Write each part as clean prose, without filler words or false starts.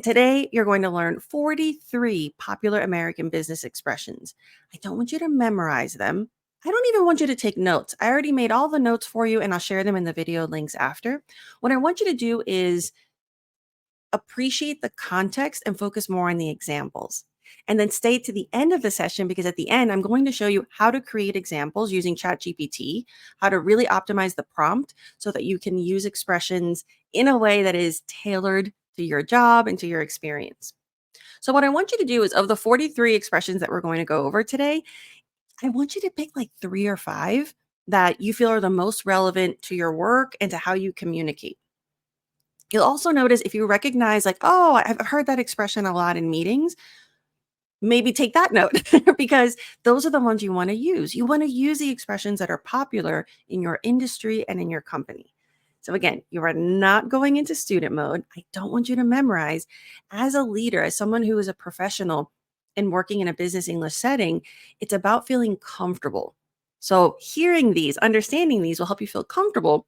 Today, you're going to learn 43 popular American business expressions. I don't want you to memorize them. I don't even want you to take notes. I already made all the notes for you and I'll share them in the video links after. What I want you to do is appreciate the context and focus more on the examples. And then stay to the end of the session because at the end, I'm going to show you how to create examples using ChatGPT, how to really optimize the prompt so that you can use expressions in a way that is tailored to your job and to your experience. So, what I want you to do is of the 43 expressions that we're going to go over today, I want you to pick like 3 or 5 that you feel are the most relevant to your work and to how you communicate. You'll also notice if you recognize, like, oh, I've heard that expression a lot in meetings, maybe take that note because those are the ones you want to use. You want to use the expressions that are popular in your industry and in your company. So, again, you are not going into student mode. I don't want you to memorize. As a leader, as someone who is a professional and working in a business English setting, it's about feeling comfortable. So, hearing these, understanding these will help you feel comfortable.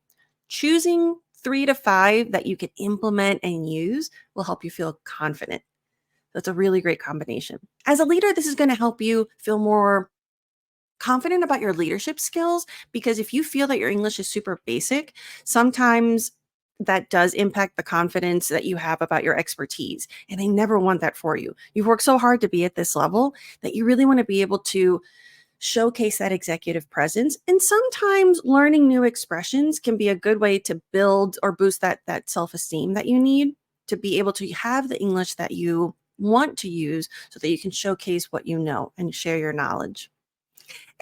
Choosing 3 to 5 that you can implement and use will help you feel confident. That's a really great combination. As a leader, this is going to help you feel more confident about your leadership skills because if you feel that your English is super basic, sometimes that does impact the confidence that you have about your expertise. And I never want that for you. You've worked so hard to be at this level that you really want to be able to showcase that executive presence. And sometimes learning new expressions can be a good way to build or boost that self-esteem that you need to be able to have the English that you want to use so that you can showcase what you know and share your knowledge.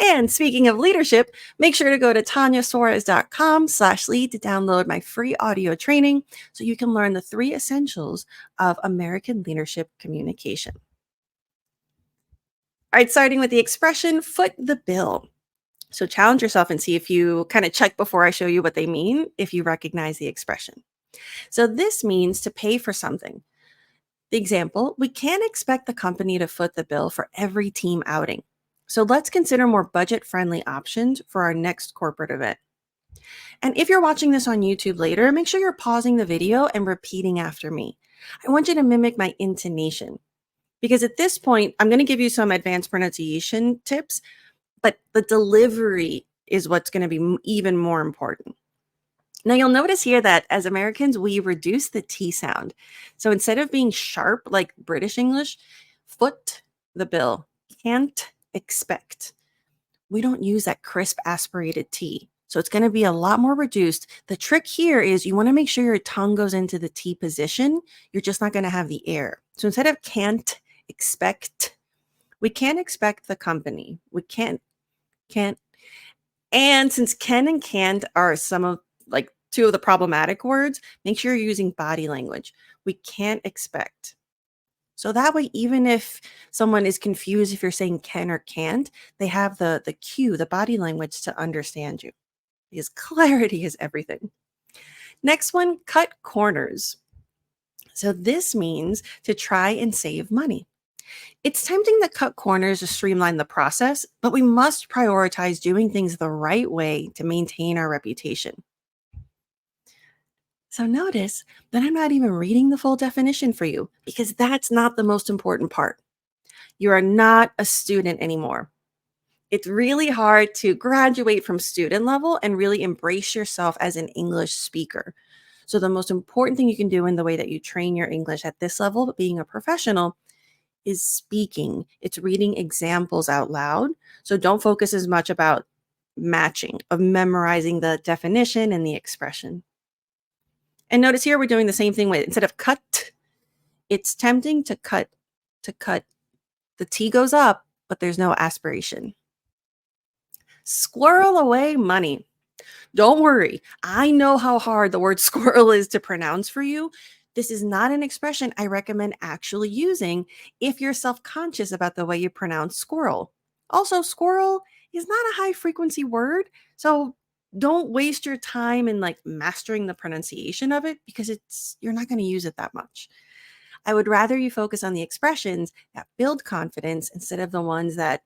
And speaking of leadership, make sure to go to tanyasuarez.com/lead to download my free audio training so you can learn the 3 essentials of American leadership communication. All right, starting with the expression foot the bill. So challenge yourself and see if you kind of check before I show you what they mean, if you recognize the expression. So this means to pay for something. The example, we can't expect the company to foot the bill for every team outing. So let's consider more budget-friendly options for our next corporate event. And if you're watching this on YouTube later, make sure you're pausing the video and repeating after me. I want you to mimic my intonation because at this point, I'm going to give you some advanced pronunciation tips, but the delivery is what's going to be even more important. Now, you'll notice here that as Americans, we reduce the T sound. So instead of being sharp like British English, foot the bill, can't expect. We don't use that crisp aspirated T. So it's going to be a lot more reduced. The trick here is you want to make sure your tongue goes into the T position. You're just not going to have the air. So instead of can't expect, we can't expect the company. We can't. And since can and can't are some of like 2 of the problematic words, make sure you're using body language. We can't expect. So that way, even if someone is confused if you're saying can or can't, they have the cue, the body language to understand you because clarity is everything. Next one, cut corners. So this means to try and save money. It's tempting to cut corners to streamline the process, but we must prioritize doing things the right way to maintain our reputation. So notice that I'm not even reading the full definition for you because that's not the most important part. You are not a student anymore. It's really hard to graduate from student level and really embrace yourself as an English speaker. So the most important thing you can do in the way that you train your English at this level, being a professional, is speaking. It's reading examples out loud. So don't focus as much about matching, of memorizing the definition and the expression. And notice here we're doing the same thing with instead of cut, it's tempting to cut, to cut. The T goes up, but there's no aspiration. Squirrel away money. Don't worry. I know how hard the word squirrel is to pronounce for you. This is not an expression I recommend actually using if you're self-conscious about the way you pronounce squirrel. Also, squirrel is not a high frequency word, so don't waste your time in like mastering the pronunciation of it because you're not going to use it that much. I would rather you focus on the expressions that build confidence instead of the ones that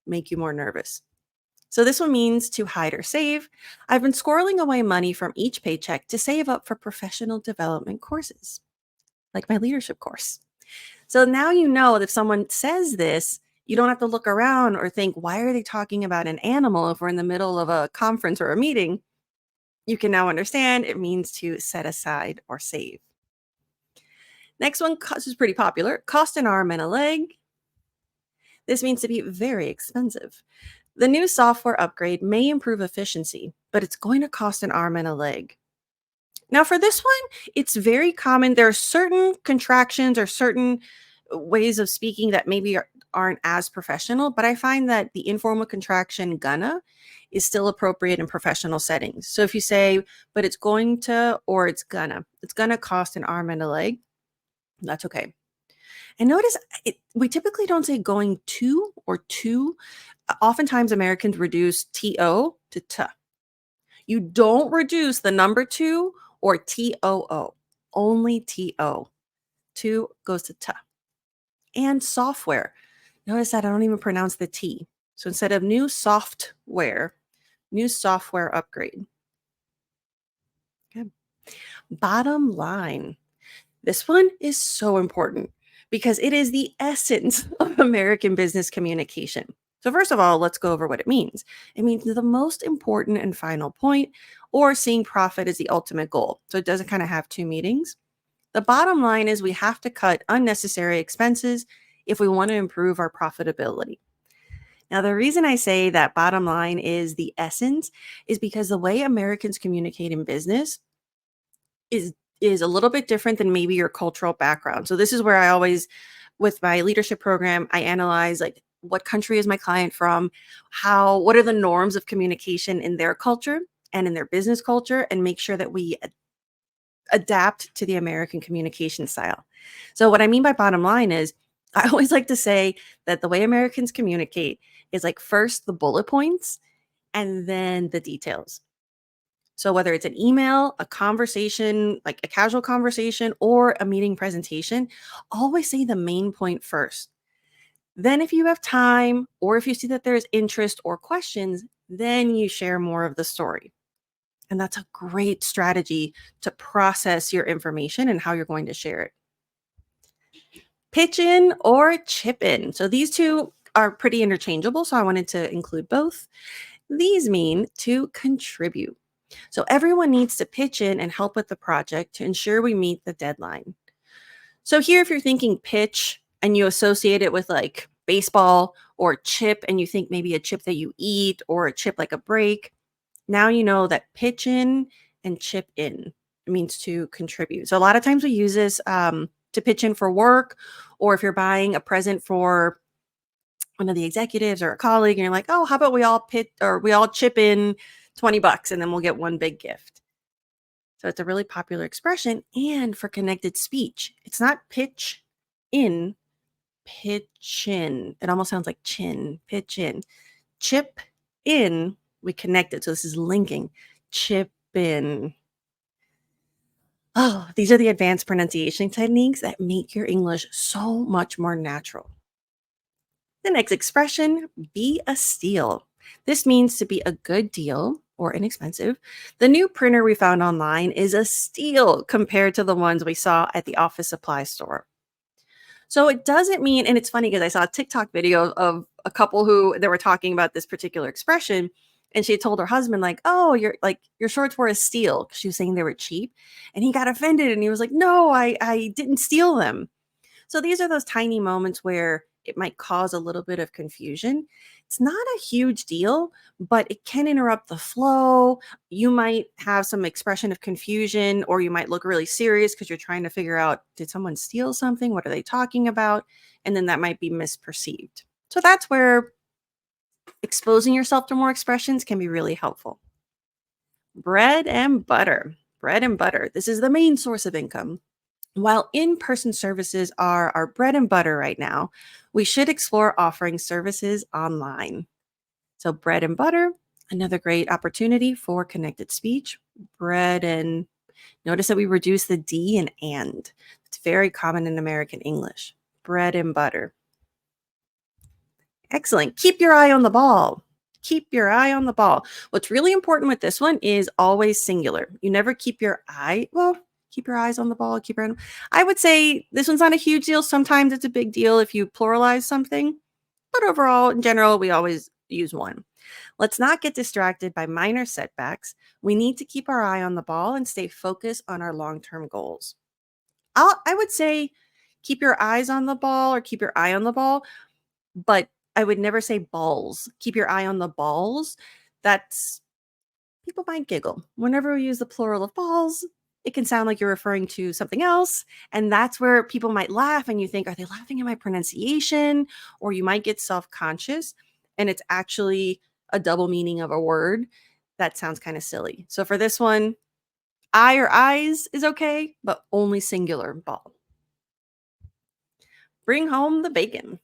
make you more nervous. So this one means to hide or save. I've been squirreling away money from each paycheck to save up for professional development courses. like my leadership course. So now you know that if someone says this, you don't have to look around or think, why are they talking about an animal if we're in the middle of a conference or a meeting? You can now understand it means to set aside or save. Next one is pretty popular. Cost an arm and a leg. This means to be very expensive. The new software upgrade may improve efficiency, but it's going to cost an arm and a leg. Now, for this one, it's very common. There are certain contractions or certain ways of speaking that maybe aren't as professional, but I find that the informal contraction gonna is still appropriate in professional settings. So if you say, but it's going to, or it's gonna cost an arm and a leg, that's okay. And notice we typically don't say going to or to. Oftentimes, Americans reduce to to t. You don't reduce the number two or too, only to. To goes to t. And software. Notice that I don't even pronounce the T. So instead of new software upgrade. Okay. Bottom line. This one is so important because it is the essence of American business communication. So, first of all, let's go over what it means. It means the most important and final point, or seeing profit as the ultimate goal. So, it doesn't kind of have two meanings. The bottom line is we have to cut unnecessary expenses if we want to improve our profitability. Now, the reason I say that bottom line is the essence is because the way Americans communicate in business is is a little bit different than maybe your cultural background. So this is where I always, with my leadership program, I analyze like what country is my client from, what are the norms of communication in their culture and in their business culture, and make sure that we adapt to the American communication style. So what I mean by bottom line is I always like to say that the way Americans communicate is like first the bullet points and then the details. So whether it's an email, a conversation, like a casual conversation, or a meeting presentation, always say the main point first. Then if you have time, or if you see that there's interest or questions, then you share more of the story. And that's a great strategy to process your information and how you're going to share it. Pitch in or chip in. So these two are pretty interchangeable, so I wanted to include both. These mean to contribute. So everyone needs to pitch in and help with the project to ensure we meet the deadline. So here, if you're thinking pitch and you associate it with like baseball or chip, and you think maybe a chip that you eat or a chip like a break, now you know that pitch in and chip in means to contribute. So a lot of times we use this to pitch in for work, or if you're buying a present for one of the executives or a colleague, and you're like, oh, how about we all chip in $20 and then we'll get one big gift. So it's a really popular expression. And for connected speech, it's not pitch in, pitch in. It almost sounds like chin, pitch in. Chip in, we connect it. So this is linking. Chip in. Oh, these are the advanced pronunciation techniques that make your English so much more natural. The next expression, be a steal. This means to be a good deal or inexpensive. The new printer we found online is a steal compared to the ones we saw at the office supply store. So it doesn't mean, and it's funny because I saw a TikTok video of a couple who they were talking about this particular expression, and she had told her husband, like, oh, your shorts were a steal, 'cause she was saying they were cheap. And he got offended and he was like, no, I didn't steal them. So these are those tiny moments where it might cause a little bit of confusion. It's not a huge deal, but it can interrupt the flow. You might have some expression of confusion, or you might look really serious because you're trying to figure out, did someone steal something? What are they talking about? And then that might be misperceived. So that's where exposing yourself to more expressions can be really helpful. Bread and butter. Bread and butter. This is the main source of income. While in-person services are our bread and butter right now, we should explore offering services online. So bread and butter, another great opportunity for connected speech. Bread and notice that we reduce the D and. It's very common in American English. Bread and butter. Excellent. Keep your eye on the ball. Keep your eye on the ball. What's really important with this one is always singular. You never keep your eye, well, Keep your eyes on the ball. I would say this one's not a huge deal. Sometimes it's a big deal if you pluralize something, but overall, in general, we always use one. Let's not get distracted by minor setbacks. We need to keep our eye on the ball and stay focused on our long-term goals. I would say keep your eyes on the ball or keep your eye on the ball, but I would never say balls. Keep your eye on the balls. That's People might giggle. Whenever we use the plural of balls, it can sound like you're referring to something else. And that's where people might laugh and you think, are they laughing at my pronunciation? Or you might get self conscious and it's actually a double meaning of a word. That sounds kind of silly. So for this one, eye or eyes is okay, but only singular ball. Bring home the bacon.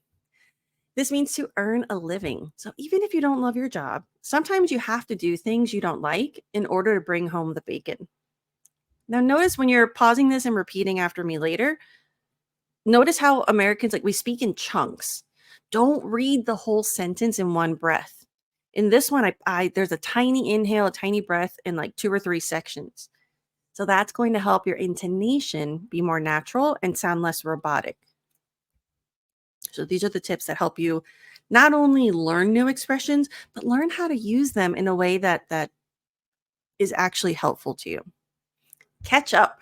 This means to earn a living. So even if you don't love your job, sometimes you have to do things you don't like in order to bring home the bacon. Now, notice when you're pausing this and repeating after me later, notice how Americans, like we speak in chunks. Don't read the whole sentence in one breath. In this one, there's a tiny inhale, a tiny breath in like 2 or 3 sections. So that's going to help your intonation be more natural and sound less robotic. So these are the tips that help you not only learn new expressions, but learn how to use them in a way that is actually helpful to you. Catch up.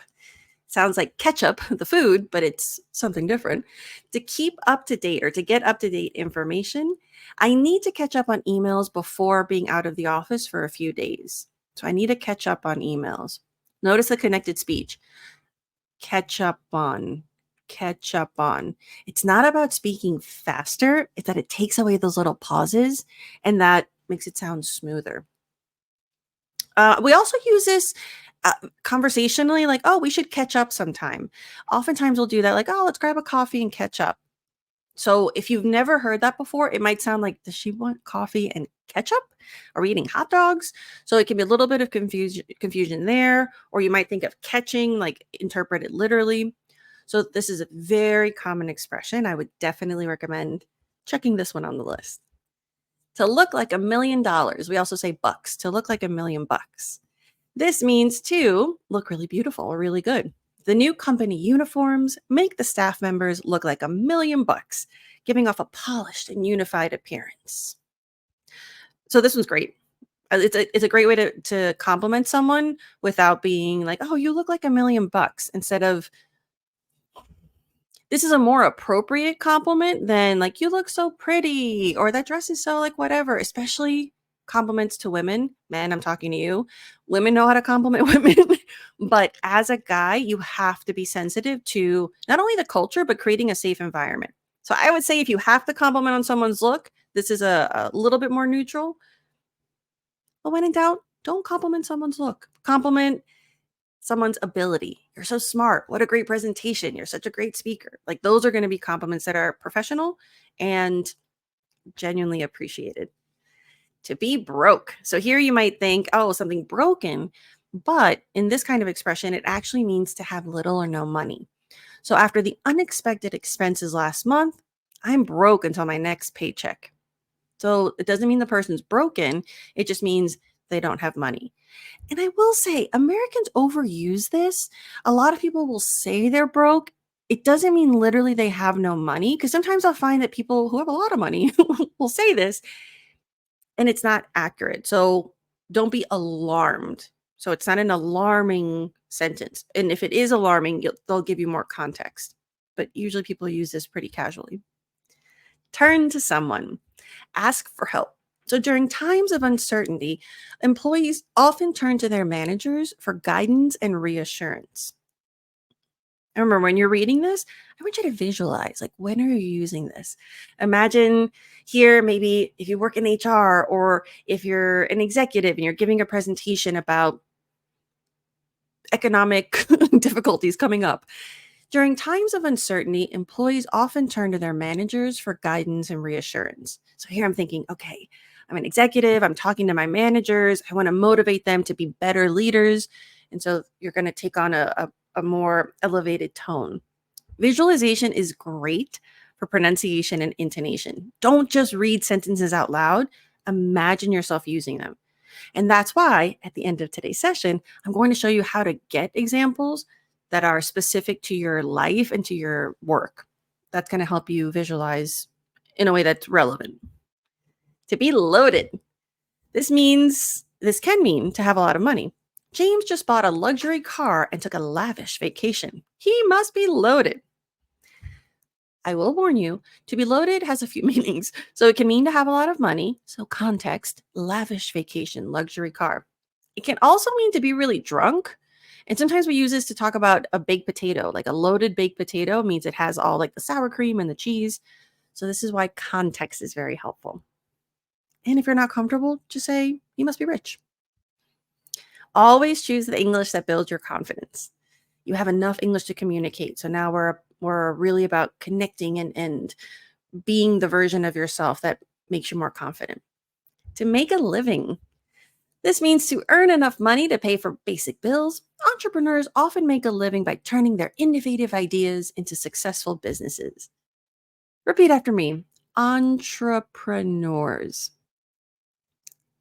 Sounds like ketchup, the food, but it's something different. To keep up to date or to get up to date information, I need to catch up on emails before being out of the office for a few days. So I need to catch up on emails. Notice the connected speech. Catch up on. Catch up on. It's not about speaking faster, it's that it takes away those little pauses and that makes it sound smoother. We also use this conversationally, like, oh, we should catch up sometime. Oftentimes we'll do that, like, oh, let's grab a coffee and catch up. So if you've never heard that before, it might sound like, does she want coffee and ketchup? Are we eating hot dogs? So it can be a little bit of confusion there, or you might think of catching, like interpret it literally. So this is a very common expression. I would definitely recommend checking this one on the list. To look like $1,000,000. We also say bucks, to look like $1,000,000. This means to look really beautiful or really good. The new company uniforms make the staff members look like $1,000,000, giving off a polished and unified appearance. So this one's great. It's a great way to compliment someone without being like, oh, you look like $1,000,000, instead of, this is a more appropriate compliment than like, you look so pretty, or that dress is so like whatever, especially compliments to women. Men, I'm talking to you. Women know how to compliment women. But as a guy, you have to be sensitive to not only the culture, but creating a safe environment. So I would say if you have to compliment on someone's look, this is a little bit more neutral. But when in doubt, don't compliment someone's look. Compliment someone's ability. You're so smart. What a great presentation. You're such a great speaker. Like those are going to be compliments that are professional and genuinely appreciated. To be broke. So here you might think, oh, something broken. But in this kind of expression, it actually means to have little or no money. So after the unexpected expenses last month, I'm broke until my next paycheck. So it doesn't mean the person's broken. It just means they don't have money. And I will say, Americans overuse this. A lot of people will say they're broke. It doesn't mean literally they have no money, because sometimes I'll find that people who have a lot of money will say this and it's not accurate. So don't be alarmed. So it's not an alarming sentence. And if it is alarming, they'll give you more context. But usually people use this pretty casually. Turn to someone. Ask for help. So during times of uncertainty, employees often turn to their managers for guidance and reassurance. I remember when you're reading this, I want you to visualize, like, when are you using this? Imagine here, maybe if you work in HR or if you're an executive and you're giving a presentation about economic difficulties coming up. During times of uncertainty, employees often turn to their managers for guidance and reassurance. So here I'm thinking, okay, I'm an executive, I'm talking to my managers, I want to motivate them to be better leaders. And so you're going to take on a more elevated tone. Visualization is great for pronunciation and intonation. Don't just read sentences out loud, imagine yourself using them. And that's why at the end of today's session, I'm going to show you how to get examples that are specific to your life and to your work. That's going to help you visualize in a way that's relevant. To be loaded. This can mean to have a lot of money. James just bought a luxury car and took a lavish vacation. He must be loaded. I will warn you, to be loaded has a few meanings. So it can mean to have a lot of money. So context, lavish vacation, luxury car. It can also mean to be really drunk. And sometimes we use this to talk about a baked potato. Like a loaded baked potato means it has all like the sour cream and the cheese. So this is why context is very helpful. And if you're not comfortable, just say, you must be rich. Always choose the English that builds your confidence. You have enough English to communicate. So now we're really about connecting and being the version of yourself that makes you more confident. To make a living. This means to earn enough money to pay for basic bills. Entrepreneurs often make a living by turning their innovative ideas into successful businesses. Repeat after me. Entrepreneurs.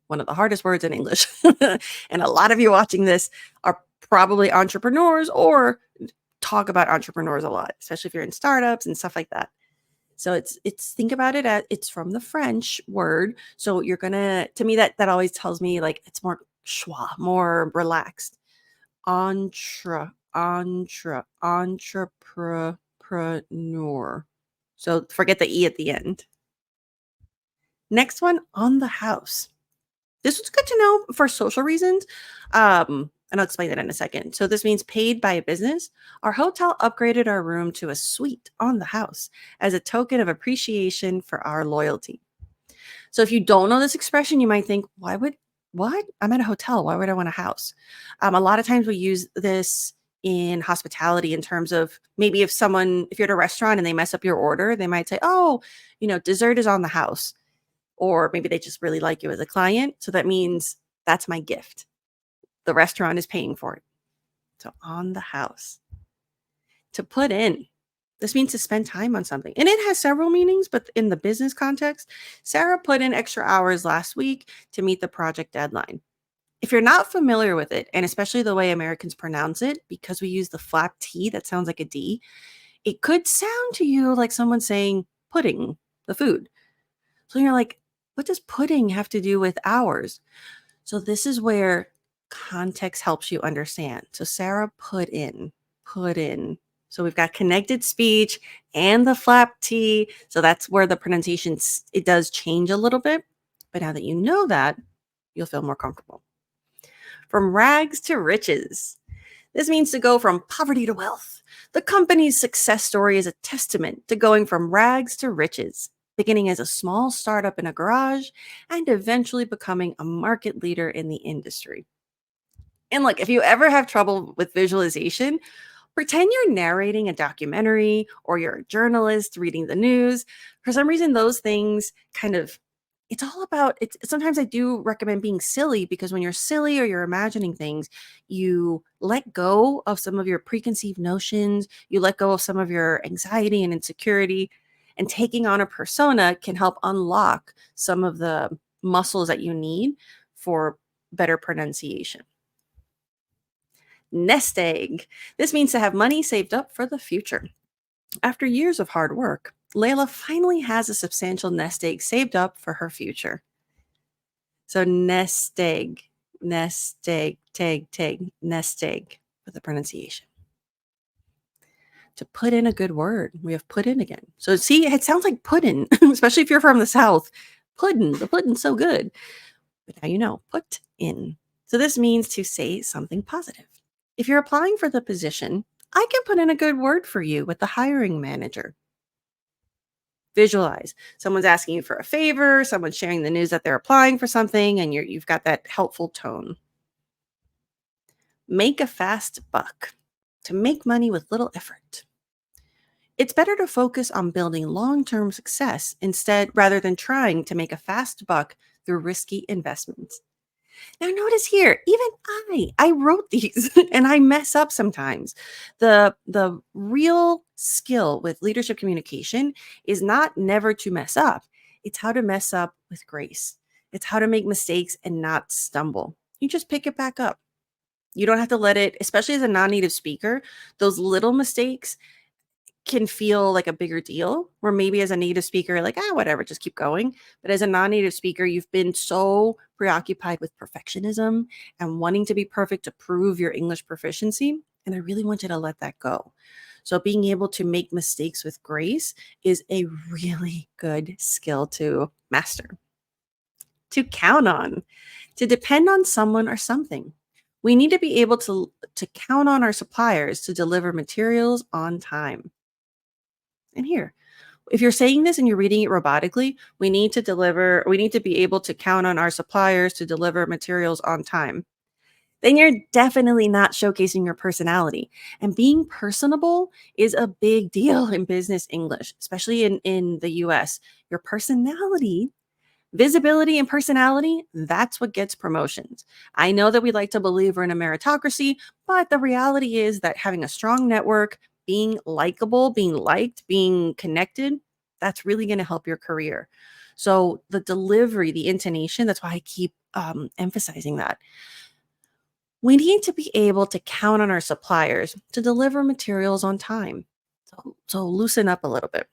One of the hardest words in English. And a lot of you watching this are probably entrepreneurs or talk about entrepreneurs a lot, especially if you're in startups and stuff like that. So it's think about it as it's from the French word. So you're gonna to me that always tells me like it's more schwa, more relaxed. Entrepreneur. So forget the E at the end. Next one, on the house. This was good to know for social reasons. And I'll explain that in a second. So this means paid by a business. Our hotel upgraded our room to a suite on the house as a token of appreciation for our loyalty. So if you don't know this expression, you might think, what? I'm at a hotel. Why would I want a house? A lot of times we use this in hospitality in terms of maybe if you're at a restaurant and they mess up your order, they might say, oh, dessert is on the house. Or maybe they just really like you as a client. So that means that's my gift. The restaurant is paying for it. So on the house. To put in. This means to spend time on something. And it has several meanings, but in the business context, Sarah put in extra hours last week to meet the project deadline. If you're not familiar with it, and especially the way Americans pronounce it, because we use the flap T that sounds like a D, it could sound to you like someone saying pudding, the food. So you're like, what does pudding have to do with hours? So this is where context helps you understand. So Sarah put in. So we've got connected speech and the flap T. So that's where the pronunciation, it does change a little bit. But now that you know that, you'll feel more comfortable. From rags to riches. This means to go from poverty to wealth. The company's success story is a testament to going from rags to riches, beginning as a small startup in a garage and eventually becoming a market leader in the industry. And look, if you ever have trouble with visualization, pretend you're narrating a documentary or you're a journalist reading the news. For some reason, those things it's all about it. Sometimes I do recommend being silly because when you're silly or you're imagining things, you let go of some of your preconceived notions, you let go of some of your anxiety and insecurity, and taking on a persona can help unlock some of the muscles that you need for better pronunciation. Nest egg. This means to have money saved up for the future. After years of hard work, Layla finally has a substantial nest egg saved up for her future. So nest egg, nest egg, nest egg for the pronunciation. To put in a good word, we have put in again. So see, it sounds like puddin', especially if you're from the South. Puddin', the puddin's so good. But now you know, put in. So this means to say something positive. If you're applying for the position, I can put in a good word for you with the hiring manager. Visualize. Someone's asking you for a favor, someone's sharing the news that they're applying for something, and you've got that helpful tone. Make a fast buck. To make money with little effort. It's better to focus on building long-term success rather than trying to make a fast buck through risky investments. Now notice here, even I wrote these and I mess up sometimes. The real skill with leadership communication is not never to mess up. It's how to mess up with grace. It's how to make mistakes and not stumble. You just pick it back up. You don't have to let it, especially as a non-native speaker, those little mistakes can feel like a bigger deal, where maybe as a native speaker, like, ah, whatever, just keep going. But as a non-native speaker, you've been so preoccupied with perfectionism and wanting to be perfect to prove your English proficiency. And I really want you to let that go. So being able to make mistakes with grace is a really good skill to master, to count on, to depend on someone or something. We need to be able to count on our suppliers to deliver materials on time. And here, if you're saying this and you're reading it robotically, we need to be able to count on our suppliers to deliver materials on time. Then you're definitely not showcasing your personality. And being personable is a big deal in business English, especially in the US. Your personality, visibility, and personality, that's what gets promotions. I know that we like to believe we're in a meritocracy, but the reality is that having a strong network, being likable, being liked, being connected, that's really going to help your career. So the delivery, the intonation, that's why I keep emphasizing that. We need to be able to count on our suppliers to deliver materials on time. So loosen up a little bit.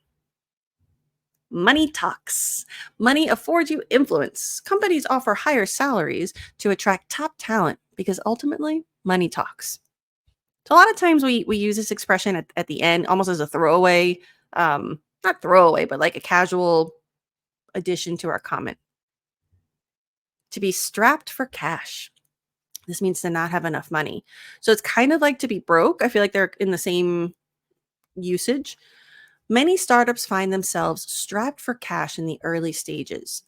Money talks. Money affords you influence. Companies offer higher salaries to attract top talent because ultimately money talks. So a lot of times we use this expression at the end almost as a throwaway, not throwaway, but like a casual addition to our comment. To be strapped for cash. This means to not have enough money. So it's kind of like to be broke. I feel like they're in the same usage. Many startups find themselves strapped for cash in the early stages.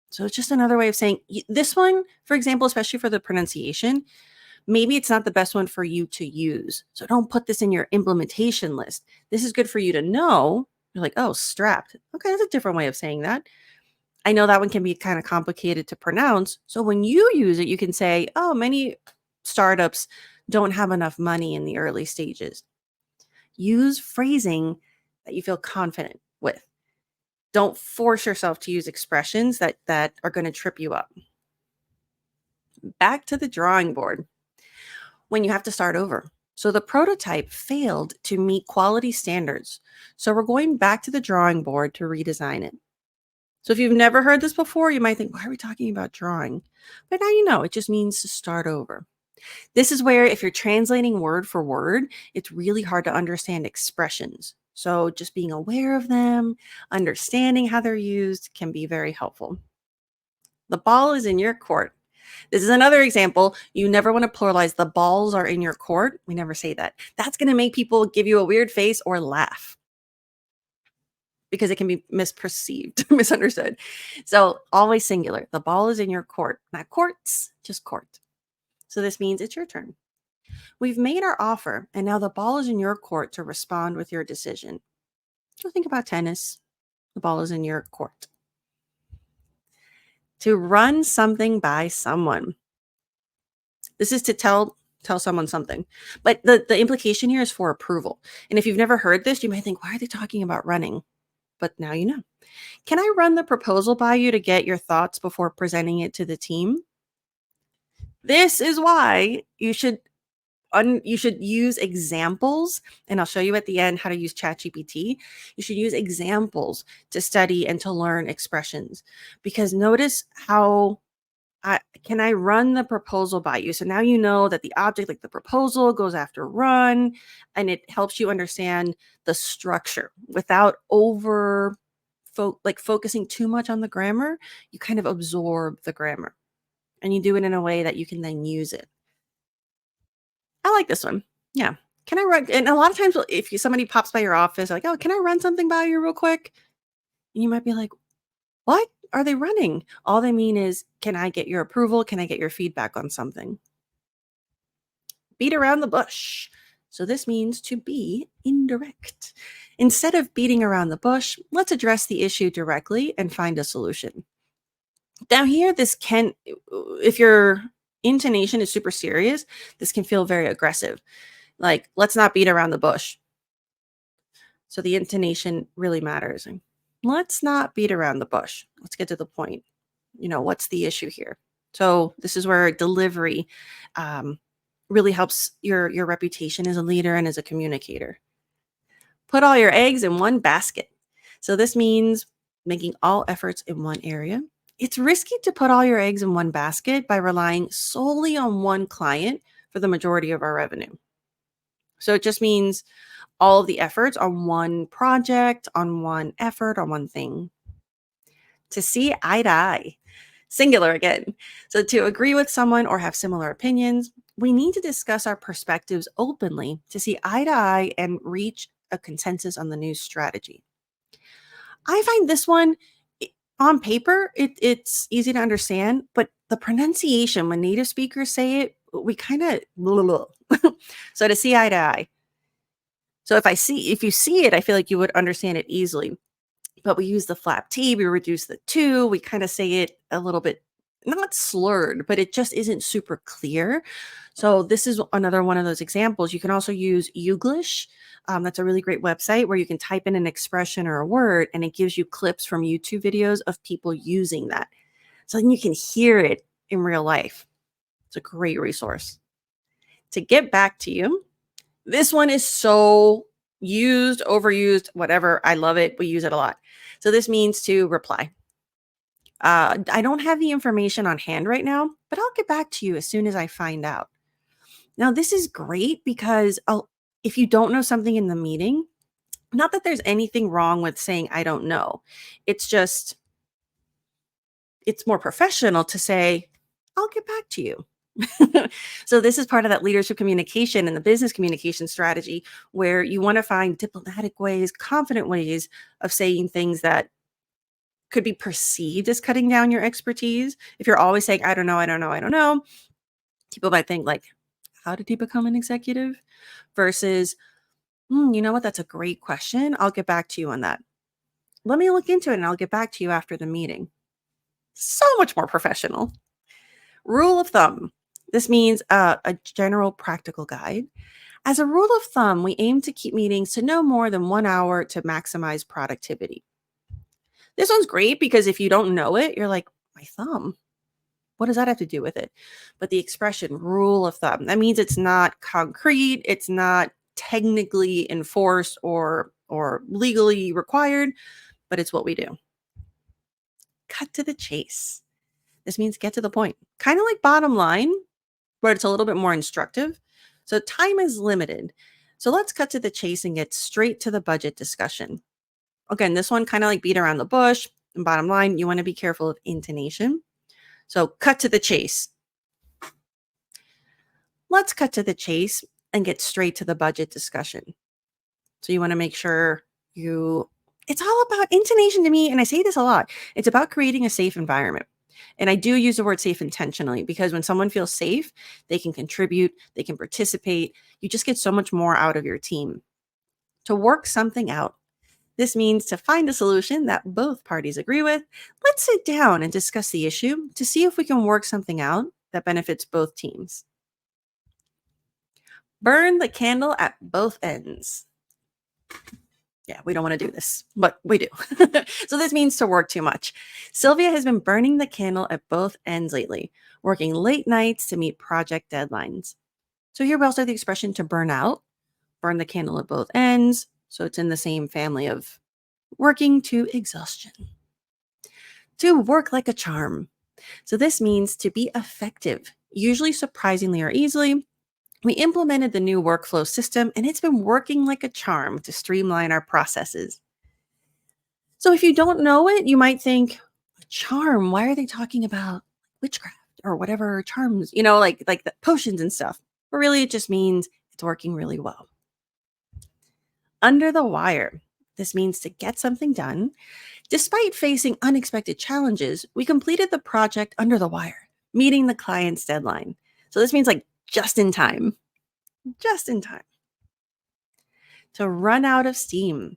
So it's just another way of saying this one, for example, especially for the pronunciation, maybe it's not the best one for you to use. So don't put this in your implementation list. This is good for you to know. You're like, oh, strapped. Okay, that's a different way of saying that. I know that one can be kind of complicated to pronounce. So when you use it, you can say, oh, many startups don't have enough money in the early stages. Use phrasing that you feel confident with. Don't force yourself to use expressions that are going to trip you up. Back to the drawing board when you have to start over. So the prototype failed to meet quality standards. So we're going back to the drawing board to redesign it. So if you've never heard this before, you might think, why are we talking about drawing? But now you know, it just means to start over. This is where if you're translating word for word, it's really hard to understand expressions. So just being aware of them, understanding how they're used can be very helpful. The ball is in your court. This is another example. You never want to pluralize the balls are in your court. We never say that. That's going to make people give you a weird face or laugh because it can be misperceived, misunderstood. So always singular. The ball is in your court, not courts, just court. So this means it's your turn. We've made our offer, and now the ball is in your court to respond with your decision. So think about tennis. The ball is in your court. To run something by someone. This is to tell someone something. But the implication here is for approval. And if you've never heard this, you might think, why are they talking about running? But now you know. Can I run the proposal by you to get your thoughts before presenting it to the team? This is why you should use examples, and I'll show you at the end how to use ChatGPT. You should use examples to study and to learn expressions, because notice how can I run the proposal by you? So now you know that the object, like the proposal, goes after run, and it helps you understand the structure without focusing too much on the grammar. You kind of absorb the grammar, and you do it in a way that you can then use it. I like this one. Yeah. Can I run? And a lot of times, if somebody pops by your office, like, oh, can I run something by you real quick? And you might be like, what are they running? All they mean is, can I get your approval? Can I get your feedback on something? Beat around the bush. So this means to be indirect. Instead of beating around the bush, let's address the issue directly and find a solution. Now, here, if your intonation is super serious, this can feel very aggressive. Like, let's not beat around the bush. So the intonation really matters. And let's not beat around the bush. Let's get to the point. What's the issue here? So this is where delivery really helps your reputation as a leader and as a communicator. Put all your eggs in one basket. So this means making all efforts in one area. It's risky to put all your eggs in one basket by relying solely on one client for the majority of our revenue. So it just means all of the efforts on one project, on one effort, on one thing. To see eye to eye, singular again. So to agree with someone or have similar opinions, we need to discuss our perspectives openly to see eye to eye and reach a consensus on the new strategy. I find this one on paper, it's easy to understand, but the pronunciation when native speakers say it, we kind of so to see eye to eye. So if you see it, I feel like you would understand it easily. But we use the flap T, we reduce the to, we kind of say it a little bit not slurred, but it just isn't super clear. So this is another one of those examples. You can also use Youglish. That's a really great website where you can type in an expression or a word, and it gives you clips from YouTube videos of people using that. So then you can hear it in real life. It's a great resource. To get back to you, this one is so used, overused, whatever. I love it. We use it a lot. So this means to reply. I don't have the information on hand right now, but I'll get back to you as soon as I find out. Now, this is great because if you don't know something in the meeting, not that there's anything wrong with saying, I don't know. It's just, it's more professional to say, I'll get back to you. So this is part of that leadership communication and the business communication strategy where you want to find diplomatic ways, confident ways of saying things that could be perceived as cutting down your expertise. If you're always saying, I don't know, I don't know, I don't know, people might think like, how did he become an executive? Versus, you know what, that's a great question. I'll get back to you on that. Let me look into it and I'll get back to you after the meeting. So much more professional. Rule of thumb. This means a general practical guide. As a rule of thumb, we aim to keep meetings to no more than 1 hour to maximize productivity. This one's great because if you don't know it, you're like, my thumb, what does that have to do with it? But the expression rule of thumb, that means it's not concrete, it's not technically enforced or legally required, but it's what we do. Cut to the chase. This means get to the point. Kind of like bottom line, but it's a little bit more instructive. So time is limited. So let's cut to the chase and get straight to the budget discussion. Again, this one kind of like beat around the bush. And bottom line, you want to be careful of intonation. So cut to the chase. Let's cut to the chase and get straight to the budget discussion. So you want to make sure it's all about intonation to me. And I say this a lot. It's about creating a safe environment. And I do use the word safe intentionally because when someone feels safe, they can contribute, they can participate. You just get so much more out of your team. To work something out. This means to find a solution that both parties agree with. Let's sit down and discuss the issue to see if we can work something out that benefits both teams. Burn the candle at both ends. Yeah, we don't want to do this, but we do. So this means to work too much. Sylvia has been burning the candle at both ends lately, working late nights to meet project deadlines. So here we also have the expression to burn out, burn the candle at both ends. So it's in the same family of working to exhaustion. To work like a charm. So this means to be effective, usually surprisingly or easily. We implemented the new workflow system and it's been working like a charm to streamline our processes. So if you don't know it, you might think, a charm, why are they talking about witchcraft or whatever charms, like the potions and stuff. But really it just means it's working really well. Under the wire. This means to get something done. Despite facing unexpected challenges, we completed the project under the wire, meeting the client's deadline. So this means like just in time. Just in time. To run out of steam.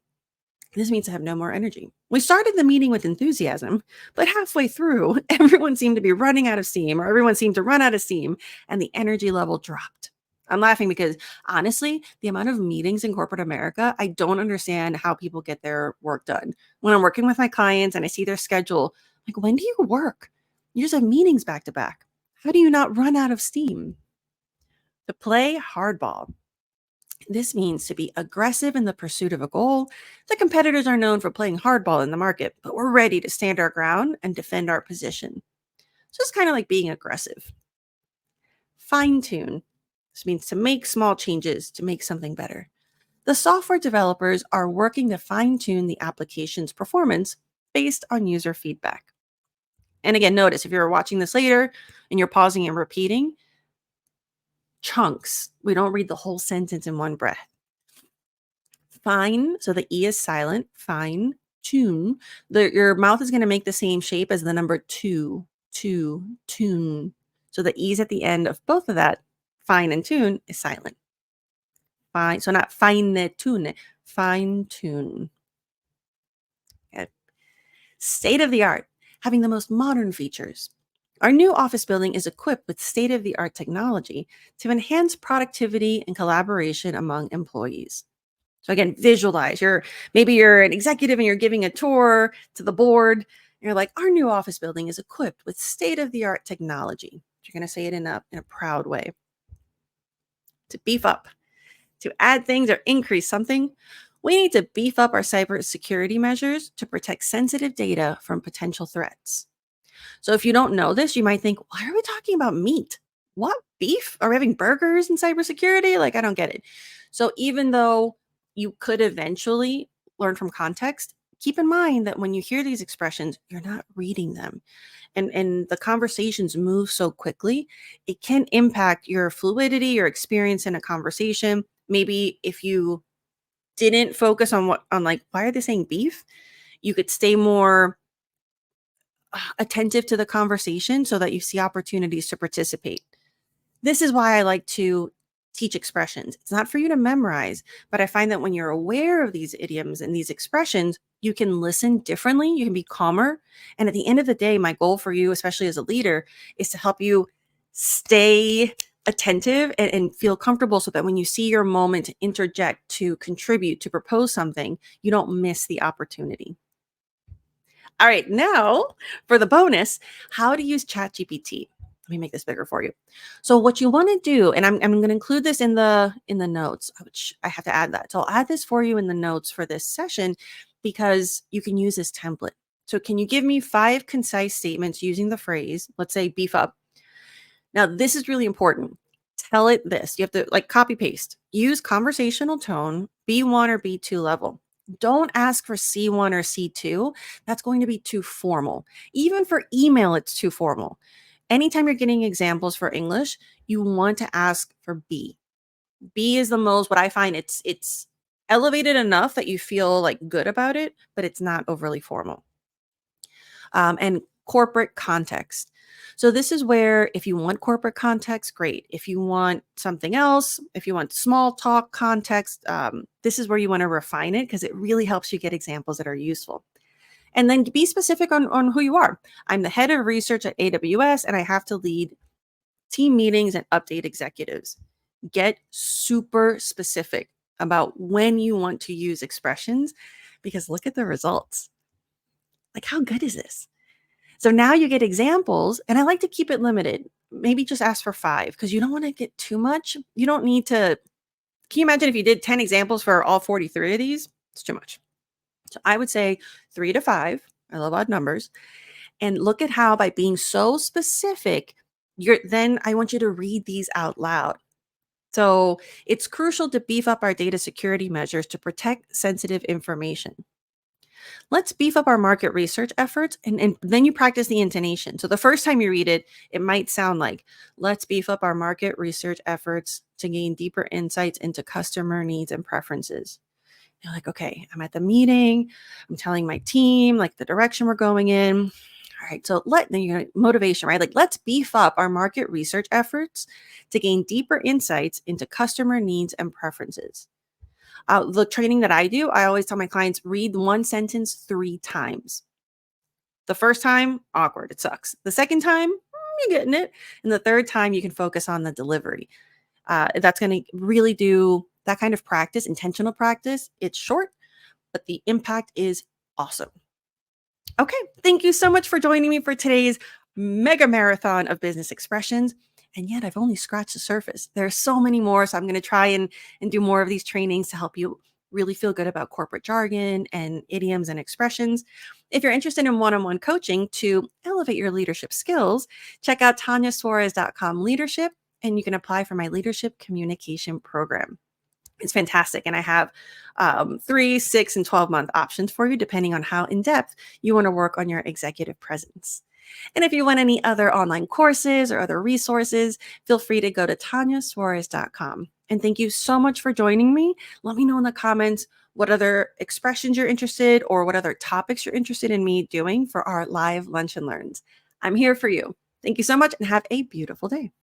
This means to have no more energy. We started the meeting with enthusiasm, but halfway through, everyone seemed to be running out of steam, or everyone seemed to run out of steam, and the energy level dropped. I'm laughing because honestly, the amount of meetings in corporate America, I don't understand how people get their work done. When I'm working with my clients and I see their schedule, like, when do you work? You just have meetings back to back. How do you not run out of steam? To play hardball. This means to be aggressive in the pursuit of a goal. The competitors are known for playing hardball in the market, but we're ready to stand our ground and defend our position. So it's kind of like being aggressive. Fine tune. This means to make small changes to make something better. The software developers are working to fine tune the application's performance based on user feedback. And again, notice if you're watching this later and you're pausing and repeating, chunks. We don't read the whole sentence in one breath. Fine, so the E is silent. Fine tune. Your mouth is going to make the same shape as the number tune. So the E's at the end of both of that, fine and tune, is silent. Fine, so not fine tune, fine tune. Okay. State of the art, having the most modern features. Our new office building is equipped with state of the art technology to enhance productivity and collaboration among employees. So again, visualize. Maybe you're an executive and you're giving a tour to the board. And you're like, our new office building is equipped with state-of-the-art technology. You're going to say it in a proud way. To beef up, to add things or increase something, we need to beef up our cybersecurity measures to protect sensitive data from potential threats. So if you don't know this, you might think, why are we talking about meat? What? Beef? Are we having burgers in cybersecurity? Like, I don't get it. So even though you could eventually learn from context, keep in mind that when you hear these expressions, you're not reading them. And the conversations move so quickly, it can impact your fluidity, your experience in a conversation. Maybe if you didn't focus on like, why are they saying beef? You could stay more attentive to the conversation so that you see opportunities to participate. This is why I like to teach expressions. It's not for you to memorize, but I find that when you're aware of these idioms and these expressions, you can listen differently, you can be calmer. And at the end of the day, my goal for you, especially as a leader, is to help you stay attentive and feel comfortable so that when you see your moment to interject, to contribute, to propose something, you don't miss the opportunity. All right, now for the bonus, how to use ChatGPT. Let me make this bigger for you. So what you want to do, and I'm going to include this in the notes, which I have to add that. So I'll add this for you in the notes for this session because you can use this template. So can you give me 5 concise statements using the phrase, let's say beef up. Now this is really important. Tell it this. You have to like copy paste. Use conversational tone, B1 or B2 level. Don't ask for C1 or C2. That's going to be too formal. Even for email, it's too formal. Anytime you're getting examples for English, you want to ask for B. B is the most, what I find, it's elevated enough that you feel like good about it, but it's not overly formal. And corporate context. So this is where if you want corporate context, great. If you want something else, if you want small talk context, this is where you want to refine it because it really helps you get examples that are useful. And then be specific on who you are. I'm the head of research at AWS and I have to lead team meetings and update executives. Get super specific about when you want to use expressions because look at the results. Like, how good is this? So now you get examples, and I like to keep it limited. Maybe just ask for 5 because you don't want to get too much. You don't need to. Can you imagine if you did 10 examples for all 43 of these? It's too much. So I would say 3 to 5. I love odd numbers. And look at how by being so specific, then I want you to read these out loud. So it's crucial to beef up our data security measures to protect sensitive information. Let's beef up our market research efforts and then you practice the intonation. So the first time you read it, it might sound like, let's beef up our market research efforts to gain deeper insights into customer needs and preferences. You're like, okay, I'm at the meeting. I'm telling my team like the direction we're going in. All right, so motivation, right? Like let's beef up our market research efforts to gain deeper insights into customer needs and preferences. The training that I do, I always tell my clients, read one sentence 3 times. The first time, awkward, it sucks. The second time, you're getting it. And the third time, you can focus on the delivery. That's going to really do that kind of practice, intentional practice. It's short, but the impact is awesome. Okay, thank you so much for joining me for today's mega marathon of business expressions. And yet I've only scratched the surface. There are so many more. So I'm going to try and do more of these trainings to help you really feel good about corporate jargon and idioms and expressions. If you're interested in one-on-one coaching to elevate your leadership skills, check out tanyasuarez.com leadership, and you can apply for my leadership communication program. It's fantastic. And I have 3, 6, and 12-month options for you, depending on how in depth you want to work on your executive presence. And if you want any other online courses or other resources, feel free to go to tanyasuarez.com. And thank you so much for joining me. Let me know in the comments what other expressions you're interested or what other topics you're interested in me doing for our live lunch and learns. I'm here for you. Thank you so much and have a beautiful day.